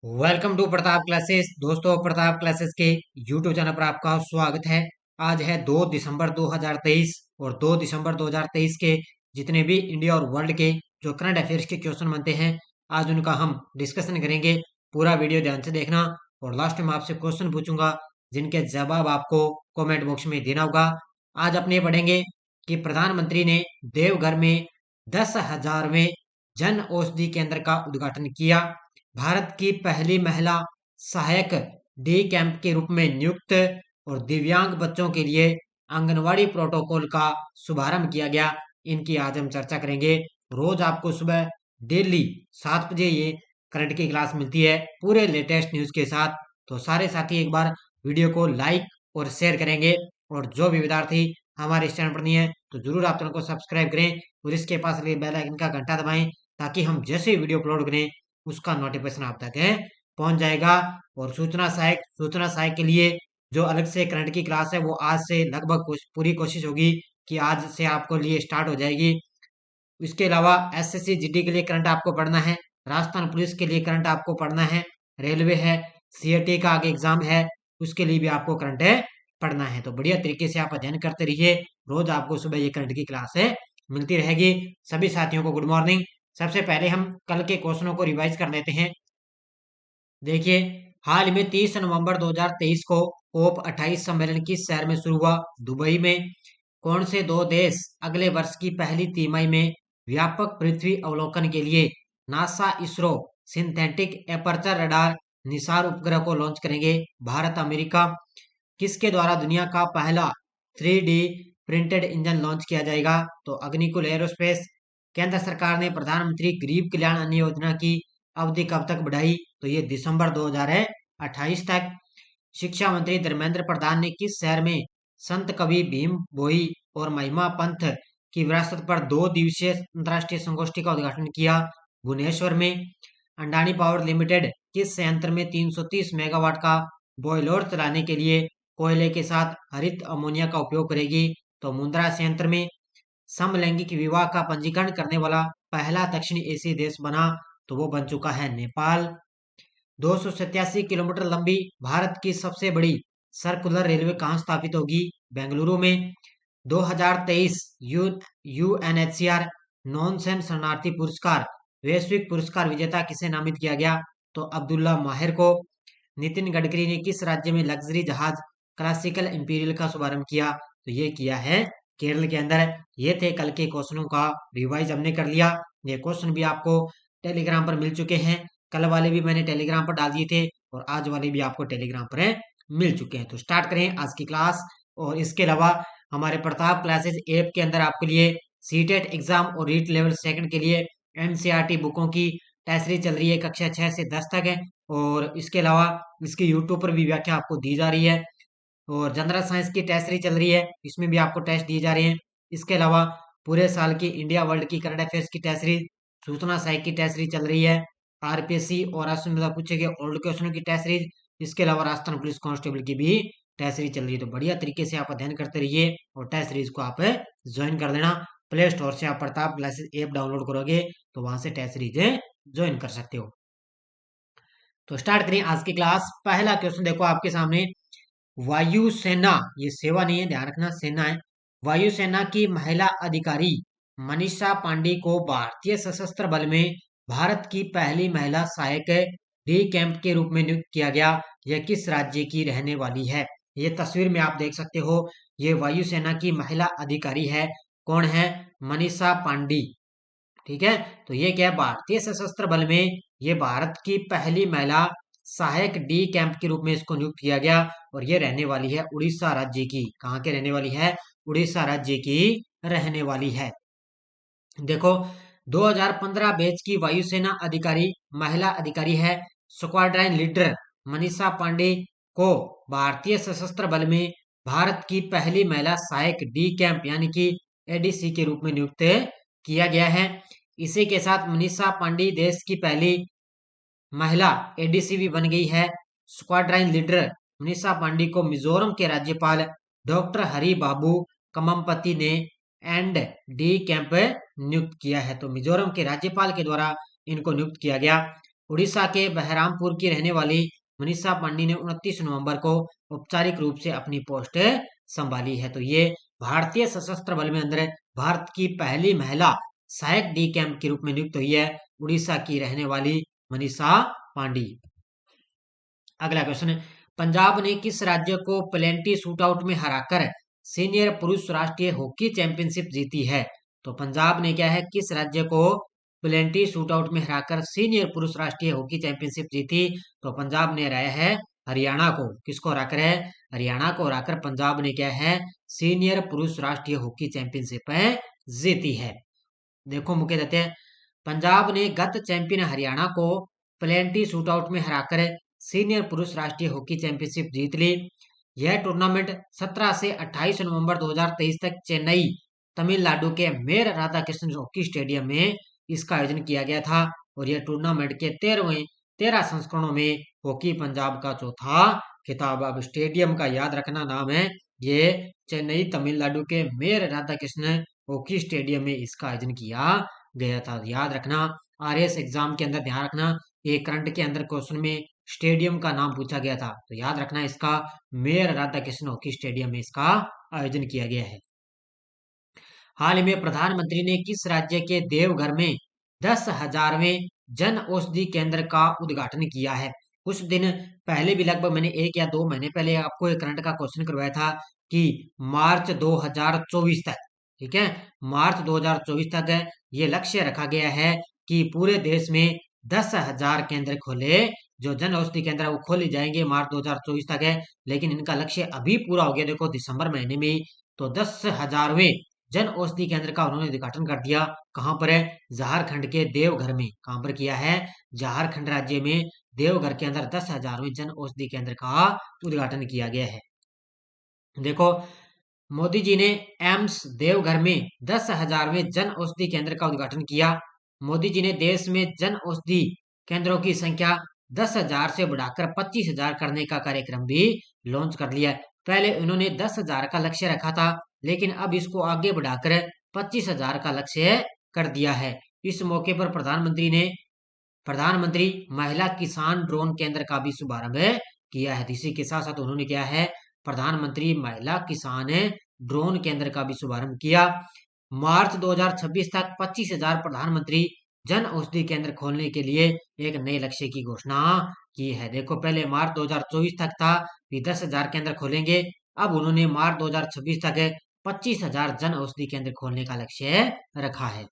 Welcome to Pratap Classes. दोस्तों, Pratap Classes के YouTube channel पर आपका स्वागत है। आज है 2 दिसंबर 2023 और 2 दिसंबर 2023 के जितने भी इंडिया और वर्ल्ड के जो करंट अफेयर्स के क्वेश्चन बनते हैं, आज उनका हम डिस्कशन करेंगे। पूरा वीडियो ध्यान से देखना और लास्ट में आपसे क्वेश्चन पूछूंगा जिनके जवाब आपको कमेंट बॉक्स में देना होगा। आज अपने पढ़ेंगे कि प्रधानमंत्री ने देवघर में 10,000वें जन औषधि केंद्र का उद्घाटन किया। भारत की पहली महिला सहायक डी कैंप के रूप में नियुक्त और दिव्यांग बच्चों के लिए आंगनवाड़ी प्रोटोकॉल का शुभारंभ किया गया। इनकी आज हम चर्चा करेंगे। रोज आपको सुबह डेली 7 बजे ये करंट की क्लास मिलती है पूरे लेटेस्ट न्यूज के साथ। तो सारे साथी एक बार वीडियो को लाइक और शेयर करेंगे और जो भी विद्यार्थी हमारे इस चैनल पर नहीं है तो जरूर आप चैनल को सब्सक्राइब करें और इसके पास बेल आइकन का घंटा दबाएं ताकि हम जैसे वीडियो अपलोड करें उसका नोटिफिकेशन आप तक पहुंच जाएगा। और सूचना सहायक के लिए जो अलग से करंट की क्लास है वो आज से लगभग पूरी कोशिश होगी कि आज से आपको लिए स्टार्ट हो जाएगी। इसके अलावा एसएससी जीडी के लिए करंट आपको पढ़ना है, राजस्थान पुलिस के लिए करंट आपको पढ़ना है, रेलवे है, सीएटी का आगे एग्जाम है उसके लिए भी आपको करंट पढ़ना है। तो बढ़िया तरीके से आप अध्ययन करते रहिए। रोज आपको सुबह ये करंट की क्लास मिलती रहेगी। सभी साथियों को गुड मॉर्निंग। सबसे पहले हम कल के क्वेश्चनों को रिवाइज कर लेते हैं। देखिए, हाल में 30 नवंबर 2023 को कोप 28 सम्मेलन किस शहर में शुरू हुआ? दुबई में। कौन से दो देश अगले वर्ष की पहली तिमाही में व्यापक पृथ्वी अवलोकन के लिए NASA ISRO synthetic aperture radar Nisar उपग्रह को लॉन्च करेंगे? भारत अमेरिका। किसके द्वारा दुनिया का पहला 3D प्रिंटेड इंजन लॉन्च किया जाएगा? तो अग्निकुल एरोस्पेस। केंद्र सरकार ने प्रधानमंत्री गरीब कल्याण अन्न योजना की अवधि कब तक बढ़ाई? तो ये दिसंबर 2028 तक। शिक्षा मंत्री धर्मेंद्र प्रधान ने किस शहर में संत कवि भीम भोई और महिमा पंथ की विरासत पर 2 दिवसीय अंतर्राष्ट्रीय संगोष्ठी का उद्घाटन किया? भुवनेश्वर में। अंडानी पावर लिमिटेड किस संयंत्र में 330 मेगावाट का बॉयलर चलाने के लिए कोयले के साथ हरित अमोनिया का उपयोग करेगी? तो मुंद्रा संयंत्र में। समलैंगिक विवाह का पंजीकरण करने वाला पहला दक्षिण एशियाई देश बना? तो वो बन चुका है नेपाल। 287 किलोमीटर लंबी भारत की सबसे बड़ी सर्कुलर रेलवे कहाँ स्थापित होगी? बेंगलुरु में। 2023 यूएनएचसीआर नॉनसेन शरणार्थी पुरस्कार वैश्विक पुरस्कार विजेता किसे नामित किया गया? तो अब्दुल्ला माहिर को। नितिन गडकरी ने किस राज्य में लग्जरी जहाज क्लासिकल इंपीरियल का शुभारंभ किया? तो ये किया है केरल के अंदर। ये थे कल के क्वेश्चनों का रिवाइज हमने कर लिया। ये क्वेश्चन भी आपको टेलीग्राम पर मिल चुके हैं। कल वाले भी मैंने टेलीग्राम पर डाल दिए थे और आज वाले भी आपको टेलीग्राम पर मिल चुके हैं। तो स्टार्ट करें आज की क्लास। और इसके अलावा हमारे प्रताप क्लासेस ऐप के अंदर आपके लिए सीटेट एग्जाम और रीट लेवल सेकंड के लिए एनसीईआरटी बुकों की टेस्ट सीरीज चल रही है कक्षा 6 से 10 तक है। और इसके अलावा इसके यूट्यूब पर भी व्याख्या आपको दी जा रही है। और जनरल साइंस की टेस्ट सीरीज चल रही है, इसमें भी आपको टेस्ट दिए जा रहे हैं। इसके अलावा पूरे साल की इंडिया वर्ल्ड की करंट अफेयर्स की टेस्ट सीरीज, सूचना सहायक की टेस्ट सीरीज चल रही है, आरपीएससी और राष्ट्रीय में पूछे गए ओल्ड क्वेश्चनों की टेस्ट सीरीज, इसके अलावा राजस्थान पुलिस कांस्टेबल की भी टेस्ट सीरीज चल रही है। तो बढ़िया तरीके से आप अध्ययन करते रहिए और टेस्ट सीरीज को आप ज्वाइन कर देना। प्ले स्टोर से आप प्रताप क्लासेस ऐप डाउनलोड करोगे तो वहां से टेस्ट सीरीज ज्वाइन कर सकते हो। तो स्टार्ट करें आज की क्लास। पहला क्वेश्चन देखो आपके सामने। वायुसेना, ये सेवा नहीं है, ध्यान रखना, सेना है। वायुसेना की महिला अधिकारी मनीषा पांडे को भारतीय सशस्त्र बल में भारत की पहली महिला सहायक डी कैंप के रूप में नियुक्त किया गया। यह किस राज्य की रहने वाली है? ये तस्वीर में आप देख सकते हो, ये वायुसेना की महिला अधिकारी है। कौन है? मनीषा पांडे। ठीक है, तो ये क्या है? भारतीय सशस्त्र बल में ये भारत की पहली महिला सहायक डी कैंप के रूप में इसको नियुक्त किया गया और ये रहने वाली है उड़ीसा राज्य की। कहाँ के रहने वाली है? उड़ीसा राज्य की रहने वाली है। देखो, 2015 बैच की वायुसेना अधिकारी, महिला अधिकारी है। स्क्वाड्रन लीडर मनीषा पांडे को भारतीय सशस्त्र बल में भारत की पहली महिला सहायक डी कैंप यानी कि एडीसी के रूप में नियुक्त किया गया है। इसी के साथ मनीषा पांडे देश की पहली महिला एडीसी भी बन गई है। स्क्वाड्रन लीडर मनीषा पांडे को मिजोरम के राज्यपाल डॉक्टर हरि बाबू कमम्पति ने एंड डी कैंप नियुक्त किया है। तो मिजोरम के राज्यपाल के द्वारा इनको नियुक्त किया गया। उड़ीसा के बहरामपुर की रहने वाली मनीषा पांडे ने 29 नवंबर को औपचारिक रूप से अपनी पोस्ट संभाली है। तो ये भारतीय सशस्त्र बल में अंदर भारत की पहली महिला सहायक डी कैंप के रूप में नियुक्त हुई है, उड़ीसा की रहने वाली मनीषा पांडे। अगला क्वेश्चन, पंजाब ने किस राज्य को प्लेंटी शूटआउट में हराकर सीनियर पुरुष राष्ट्रीय हॉकी चैंपियनशिप जीती है? तो पंजाब ने क्या है, किस राज्य को प्लेंटी शूटआउट में हराकर सीनियर पुरुष राष्ट्रीय हॉकी चैंपियनशिप जीती? तो पंजाब ने हराया है हरियाणा को। किसको हराकर है? हरियाणा को हराकर पंजाब ने क्या है, सीनियर पुरुष राष्ट्रीय हॉकी चैंपियनशिप जीती है। देखो मुख्य देते हैं, पंजाब ने गत चैंपियन हरियाणा को प्लेंटी शूटआउट में हराकर सीनियर पुरुष राष्ट्रीय हॉकी चैंपियनशिप जीत ली। यह टूर्नामेंट 17 से 28 नवंबर 2023 तक चेन्नई तमिलनाडु के मेर राधाकृष्णन हॉकी स्टेडियम में इसका आयोजन किया गया था और यह टूर्नामेंट के 13 संस्करणों में हॉकी पंजाब का चौथा खिताब। अब स्टेडियम का याद रखना नाम है, ये चेन्नई तमिलनाडु के मेर राधाकृष्णन हॉकी स्टेडियम में इसका आयोजन किया गया था। याद रखना, आरएस एग्जाम के अंदर ध्यान रखना, ये करंट के अंदर क्वेश्चन में स्टेडियम का नाम पूछा गया था, तो याद रखना इसका मेयर राधाकृष्णन हॉकी स्टेडियम में इसका आयोजन किया गया है। हाल ही में प्रधानमंत्री ने किस राज्य के देवघर में 10,000वें जन औषधि केंद्र का उद्घाटन किया है? कुछ दिन पहले भी, लगभग मैंने 1 या 2 महीने पहले आपको एक करंट का क्वेश्चन करवाया था कि मार्च 2024 तक, ठीक है, मार्च 2024 तक ये लक्ष्य रखा गया है कि पूरे देश में 10,000 केंद्र खोले, जो जन औषधि केंद्र वो खोले जाएंगे मार्च 2024 तक है, लेकिन इनका लक्ष्य अभी पूरा हो गया, देखो दिसंबर महीने में ही। तो 10,000वें जन औषधि केंद्र का उन्होंने उद्घाटन कर दिया। कहां पर है? झारखंड के देवघर में। कहां पर किया है? झारखंड राज्य में देवघर के अंदर 10,000वें जन औषधि केंद्र का उद्घाटन किया गया है। देखो मोदी जी ने एम्स देवघर में 10,000वें जन औषधि केंद्र का उद्घाटन किया। मोदी जी ने देश में जन औषधि केंद्रों की संख्या 10,000 से बढ़ाकर 25,000 करने का कार्यक्रम भी लॉन्च कर लिया। पहले उन्होंने 10,000 का लक्ष्य रखा था, लेकिन अब इसको आगे बढ़ाकर 25,000 का लक्ष्य कर दिया है। इस मौके पर प्रधानमंत्री महिला किसान ड्रोन केंद्र का भी शुभारंभ किया है। इसी के साथ साथ उन्होंने क्या है, प्रधानमंत्री महिला किसान ड्रोन केंद्र का भी शुभारंभ किया। मार्च 2026 तक 25,000 प्रधानमंत्री जन औषधि केंद्र खोलने के लिए एक नए लक्ष्य की घोषणा की है। देखो पहले मार्च 2024 तक था कि 10,000 केंद्र खोलेंगे, अब उन्होंने मार्च 2026 तक 25,000 जन औषधि केंद्र खोलने का लक्ष्य रखा है।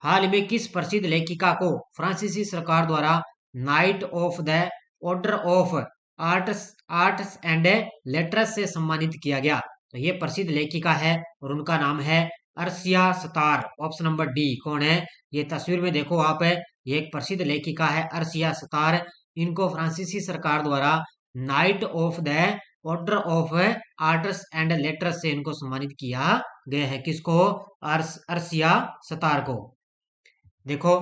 हाल में किस प्रसिद्ध लेखिका को फ्रांसीसी सरकार द्वारा night of the order of arts and letters से सम्मानित किया गया? तो ये प्रसिद्ध लेखिका है और उनका नाम है Arshia Sattar. Option number D. कौन है? ये तस्वीर में देखो आप, ये एक प्रसिद्ध लेखिका है अर्शिया सतार। इनको फ्रांसीसी सरकार द्वारा night of the order of arts and letters से इनको सम्मानित किया गया है। किसको? अर्शिया सतार को। देखो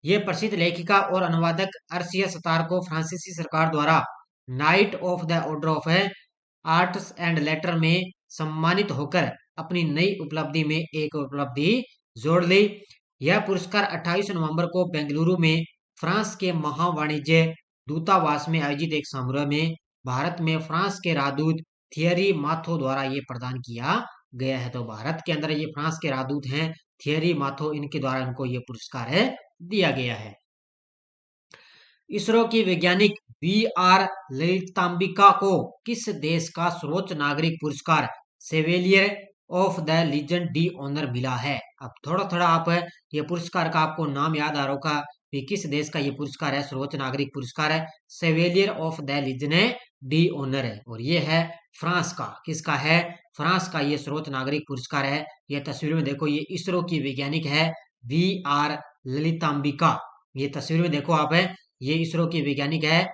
ये प्रसिद्ध लेखिका और अनुवादक अर्शिया सतार को फ्रांसीसी सरकार द्वारा night of the order of arts and later में सम्मानित होकर अपनी नई उपलब्धि में एक उपलब्धि जोड़ ली। यह पुरस्कार 28 नवंबर को बेंगलुरु में फ्रांस के महावाणिज्य दूतावास में आयोजित एक समारोह में भारत में फ्रांस के राजदूत थियरी माथो द्वारा ये प्रदान किया गया है। तो भारत के अंदर ये फ्रांस के राजदूत हैं थियरी माथो, इनके द्वारा इनको ये पुरस्कार दिया गया है। इसरो की वैज्ञानिक VR ललितांबिका को किस देश का सर्वोच्च नागरिक पुरस्कार chevalier of the Legion d'honneur मिला है? अब थोड़ा थोड़ा आप ये पुरस्कार का आपको नाम याद आ रहा होगा कि किस देश का ये पुरस्कार है, सर्वोच्च नागरिक पुरस्कार है chevalier of the Legion d'honneur है, और ये है फ्रांस का। किसका है? फ्रांस का ये सर्वोच्च नागरिक पुरस्कार है। ये तस्वीर में देखो, ये इसरो की वैज्ञानिक है VR ललितांबिका। ये तस्वीर में देखो आप, ये इसरो की वैज्ञानिक है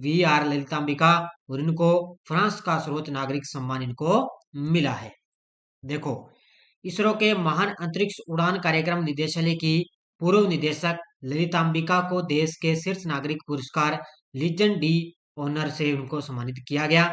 VR ललितांबिका और इनको फ्रांस का सर्वोच्च नागरिक सम्मान इनको मिला है। देखो इसरो के महान अंतरिक्ष उड़ान कार्यक्रम निदेशालय की पूर्व निदेशक ललितांबिका को देश के शीर्ष नागरिक पुरस्कार लीजन डी ऑनर से उनको सम्मानित किया गया।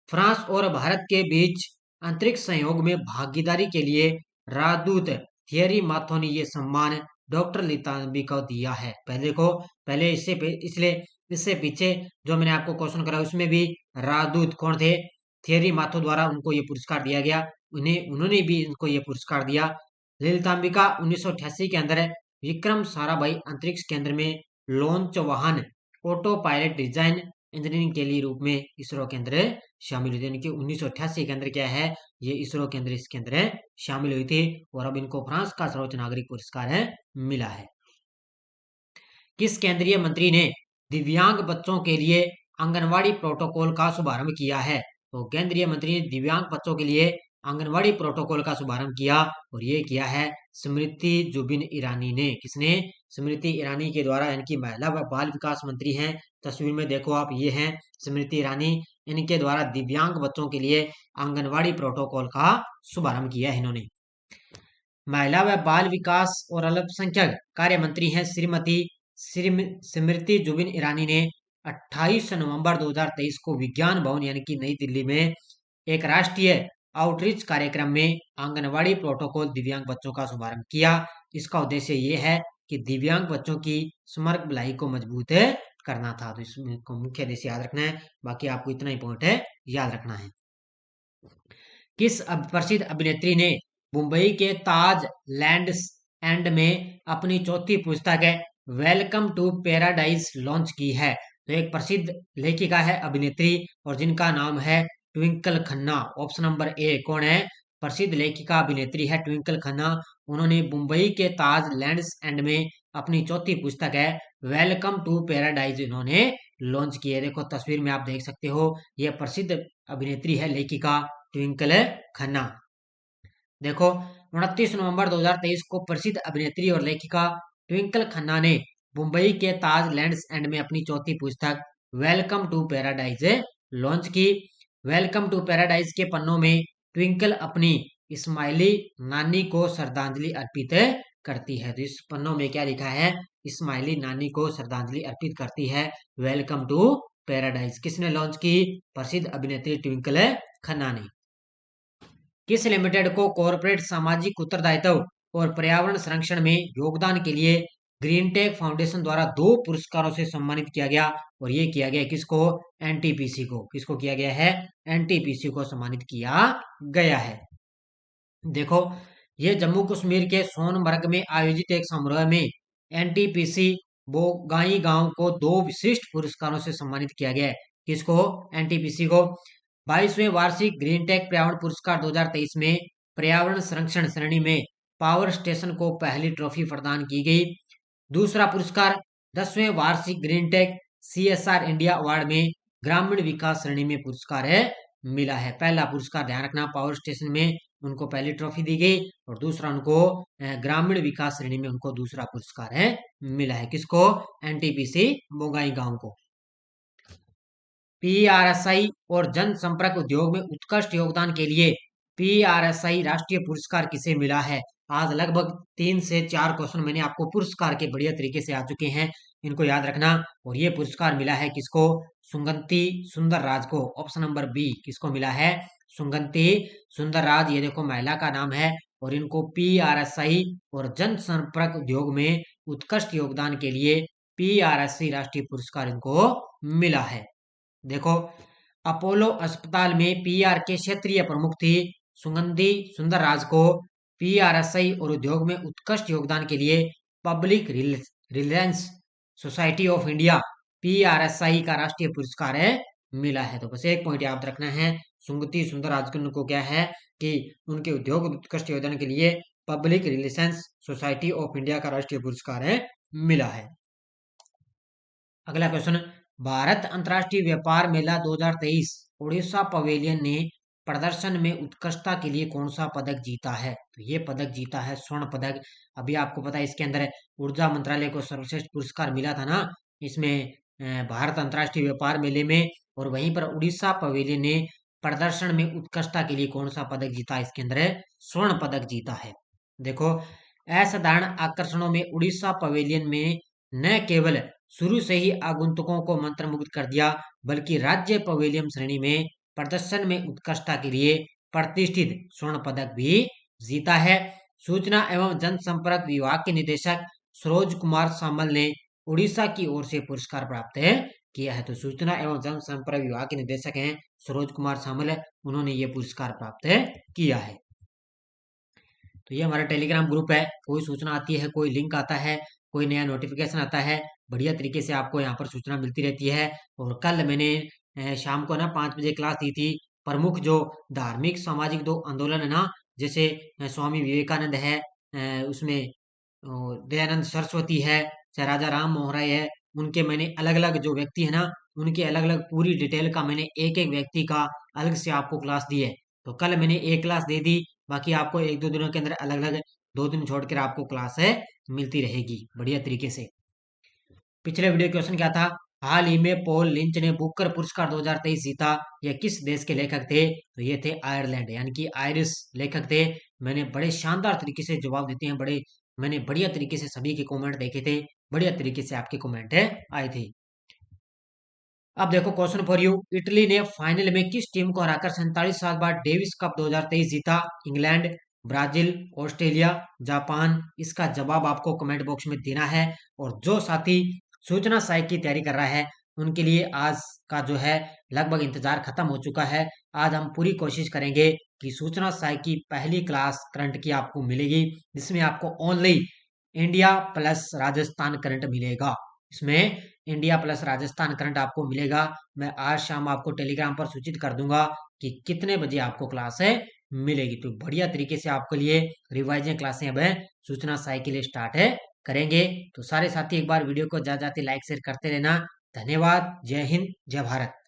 फ्रांस और भारत के बीच अंतरिक्ष सहयोग में भागीदारी के लिए राजदूत थियरी माथो ने ये सम्मान डॉक्टर लितानबी को दिया है। पहले इसलिए इससे पीछे जो मैंने आपको क्वेश्चन करा उसमें भी राजदूत कौन थे, थियरी माथो द्वारा उनको ये पुरस्कार दिया गया। उन्होंने भी इनको ये पुरस्कार दिया। ललितांबिका 1988 के अंदर विक्रम साराभाई अंतरिक्ष केंद्र में लॉन्च वाहन ऑटो पायलट डिजाइन इंजीनियरिंग के लिए रूप में इसरो के अंदर शामिल हुई थी। यानी कि 1988 के अंदर क्या है, ये इसरो के अंदर इसके अंदर शामिल हुई थी और अब इनको फ्रांस का सर्वोच्च नागरिक पुरस्कार है मिला है। किस केंद्रीय मंत्री ने दिव्यांग बच्चों के लिए आंगनवाड़ी प्रोटोकॉल का शुभारंभ किया है? तो केंद्रीय मंत्री ने दिव्यांग बच्चों के लिए आंगनवाड़ी प्रोटोकॉल का शुभारंभ किया और ये किया है स्मृति जुबिन ईरानी ने। किसने? स्मृति ईरानी के द्वारा। इनकी महिला व बाल विकास मंत्री हैं। तस्वीर में देखो आप, ये हैं स्मृति ईरानी। इनके द्वारा दिव्यांग बच्चों के लिए आंगनवाड़ी प्रोटोकॉल का शुभारंभ किया है इन्होंने। महिला व बाल विकास और अल्पसंख्यक कार्य मंत्री हैं श्रीमती स्मृति जुबिन ईरानी ने 28 नवंबर 2023 को विज्ञान भवन यानी कि नई दिल्ली में एक राष्ट्रीय आउटरीच कार्यक्रम में आंगनवाड़ी प्रोटोकॉल दिव्यांग बच्चों का शुभारंभ किया। इसका उद्देश्य ये है कि दिव्यांग बच्चों की समग्र भलाई को मजबूत करना था। तो इसमें मुख्य उद्देश्य याद रखना है, बाकी आपको इतना ही पॉइंट है याद रखना है। किस प्रसिद्ध अभिनेत्री ने मुंबई के ताज लैंड्स एंड में अपनी चौथी पुस्तक है वेलकम टू पैराडाइज लॉन्च की है? तो एक प्रसिद्ध लेखिका है, अभिनेत्री, और जिनका नाम है Twinkle Khanna. Option number A कौन है? प्रसिद्ध लेखिका अभिनेत्री है ट्विंकल खन्ना। उन्होंने मुंबई के ताज लैंड्स एंड में अपनी चौथी पुस्तक है वेलकम टू पैराडाइज इन्होंने लॉन्च की है। देखो तस्वीर में आप देख सकते हो, यह प्रसिद्ध अभिनेत्री है लेखिका ट्विंकल खन्ना। देखो 29 नवंबर 2023 को प्रसिद्ध अभिनेत्री और लेखिका ट्विंकल खन्ना ने मुंबई के ताज लैंड्स एंड में अपनी चौथी पुस्तक वेलकम टू पैराडाइज लॉन्च की। वेलकम टू पैराडाइज के पन्नों में ट्विंकल अपनी इस्माइली नानी को श्रद्धांजलि अर्पित करती है। तो इस पन्नों में क्या लिखा है? इस्माइली नानी को श्रद्धांजलि अर्पित करती है। वेलकम टू पैराडाइज किसने लॉन्च की? प्रसिद्ध अभिनेत्री ट्विंकल खन्ना ने। किस लिमिटेड को कॉर्पोरेट सामाजिक उत्तरदायित्व और पर्यावरण संरक्षण में योगदान के लिए ग्रीन टेक फाउंडेशन द्वारा 2 पुरस्कारों से सम्मानित किया गया? और ये किया गया किसको? एनटीपीसी को। किसको किया गया है? एनटीपीसी को सम्मानित किया गया है। देखो ये जम्मू कश्मीर के सोनमर्ग में आयोजित एक समारोह में एनटीपीसी बोगाई गांव को 2 विशिष्ट पुरस्कारों से सम्मानित किया गया है। किसको? एनटीपीसी को। 22वें वार्षिक ग्रीन टेक पर्यावरण पुरस्कार 2023 में पर्यावरण संरक्षण श्रेणी में पावर स्टेशन को पहली ट्रॉफी प्रदान की गई। दूसरा पुरस्कार 10वें वार्षिक Green Tech CSR India Award में ग्रामीण विकास श्रेणी में पुरस्कार है मिला है। पहला पुरस्कार ध्यान रखना, पावर स्टेशन में उनको पहली ट्रॉफी दी गई और दूसरा उनको ग्रामीण विकास श्रेणी में उनको दूसरा पुरस्कार है मिला है। किसको? एनटीपीसी बोगाई गांव को। पीआरएसआई और जनसंपर्क उद्योग में उत्कृष्ट योगदान के लिए पीआरएसआई राष्ट्रीय पुरस्कार किसे मिला है? आज लगभग 3 से 4 क्वेश्चन मैंने आपको पुरस्कार के बढ़िया तरीके से आ चुके हैं, इनको याद रखना। और ये पुरस्कार मिला है किसको? सुगंति सुंदरराज को। ऑप्शन नंबर बी किसको मिला है? सुगंति सुंदरराज। ये देखो महिला का नाम है और इनको पीआरएसआई और जनसंपर्क उद्योग में उत्कृष्ट योगदान के लिए पीआरएसआई राष्ट्रीय पुरस्कार इनको मिला है। देखो अपोलो अस्पताल में पीआर के क्षेत्रीय प्रमुख थी सुगंधि सुंदरराज को पीआरएसआई और उद्योग में उत्कृष्ट योगदान के लिए public Reliance society of India PRSI का राष्ट्रीय पुरस्कार है मिला है। तो बस एक पॉइंट याद रखना है, सुगंधि सुंदरराज को क्या है कि उनके उद्योग उत्कृष्ट योगदान के लिए public relations society of India का राष्ट्रीय पुरस्कार है मिला है। अगला क्वेश्चन, भारत अंतर्राष्ट्रीय व्यापार मेला 2023 उड़ीसा पवेलियन ने प्रदर्शन में उत्कृष्टता के लिए कौन सा पदक जीता है? तो ये पदक जीता है स्वर्ण पदक। अभी आपको पता है इसके अंदर ऊर्जा मंत्रालय को सर्वश्रेष्ठ पुरस्कार मिला था ना, इसमें भारत अंतर्राष्ट्रीय व्यापार मेले में। और वहीं पर उड़ीसा पवेलियन ने प्रदर्शन में उत्कृष्टता के लिए कौन सा पदक जीता? इसके अंदर स्वर्ण पदक जीता है। देखो असाधारण आकर्षणों में उड़ीसा पवेलियन में न केवल शुरू से ही आगंतुकों को मंत्रमुग्ध कर दिया बल्कि राज्य पवेलियन श्रेणी में प्रदर्शन में उत्कृष्टता के लिए प्रतिष्ठित स्वर्ण पदक भी जीता है। सूचना एवं जनसंपर्क विभाग के निदेशक सरोज कुमार सामल ने उड़ीसा की ओर से पुरस्कार प्राप्त है किया है। तो सूचना एवं जनसंपर्क विभाग के निदेशक हैं सरोज कुमार सामल है, उन्होंने ये पुरस्कार प्राप्त है किया है। तो ये हमारा टेलीग्राम ग्रुप है, कोई सूचना आती है, कोई लिंक आता है, कोई नया नोटिफिकेशन आता है, बढ़िया तरीके से आपको यहाँ पर सूचना मिलती रहती है। और कल मैंने शाम को ना 5 बजे क्लास दी थी। प्रमुख जो धार्मिक सामाजिक दो आंदोलन है ना, जैसे स्वामी विवेकानंद है, उसमें दयानंद सरस्वती है, चाहे राजा राम मोहन राय है, उनके मैंने अलग अलग जो व्यक्ति है ना, उनके अलग अलग पूरी डिटेल का मैंने एक एक व्यक्ति का अलग से आपको क्लास दी है। तो कल मैंने एक क्लास दे दी, बाकी आपको एक दो दिनों के अंदर अलग अलग 2 दिन छोड़कर आपको क्लास है मिलती रहेगी बढ़िया तरीके से। पिछले वीडियो क्वेश्चन क्या था, हाल ही में पॉल लिंच ने बुकर पुरस्कार 2023 जीता, यह किस देश के लेखक थे? तो ये थे आयरलैंड, यानी कि आयरिश लेखक थे। मैंने बड़े शानदार तरीके से जवाब देते हैं, मैंने बढ़िया तरीके से सभी के कमेंट देखे थे, बढ़िया तरीके से आपके कमेंट है आए थे। अब देखो क्वेश्चन फॉर यू, इटली ने फाइनल में किस टीम को हराकर 47 साल बाद डेविस कप 2023 जीता? England, Brazil, Australia, Japan? इसका जवाब आपको कमेंट बॉक्स में देना है। और जो साथी सूचना सहायक की तैयारी कर रहा है, उनके लिए आज का जो है लगभग इंतजार खत्म हो चुका है। आज हम पूरी कोशिश करेंगे कि सूचना सहायक की पहली क्लास करंट की आपको मिलेगी, जिसमें आपको only India plus Rajasthan current मिलेगा। इसमें इंडिया प्लस राजस्थान करंट आपको मिलेगा। मैं आज शाम आपको टेलीग्राम पर सूचित कर दूंगा कि कितने बजे आपको क्लास है मिलेगी। तो बढ़िया तरीके से आपके लिए रिवाइजन क्लासें अब है सूचना सहाय के लिए स्टार्ट है करेंगे। तो सारे साथी एक बार वीडियो को जाते लाइक शेयर करते रहना। धन्यवाद। जय हिंद, जय भारत।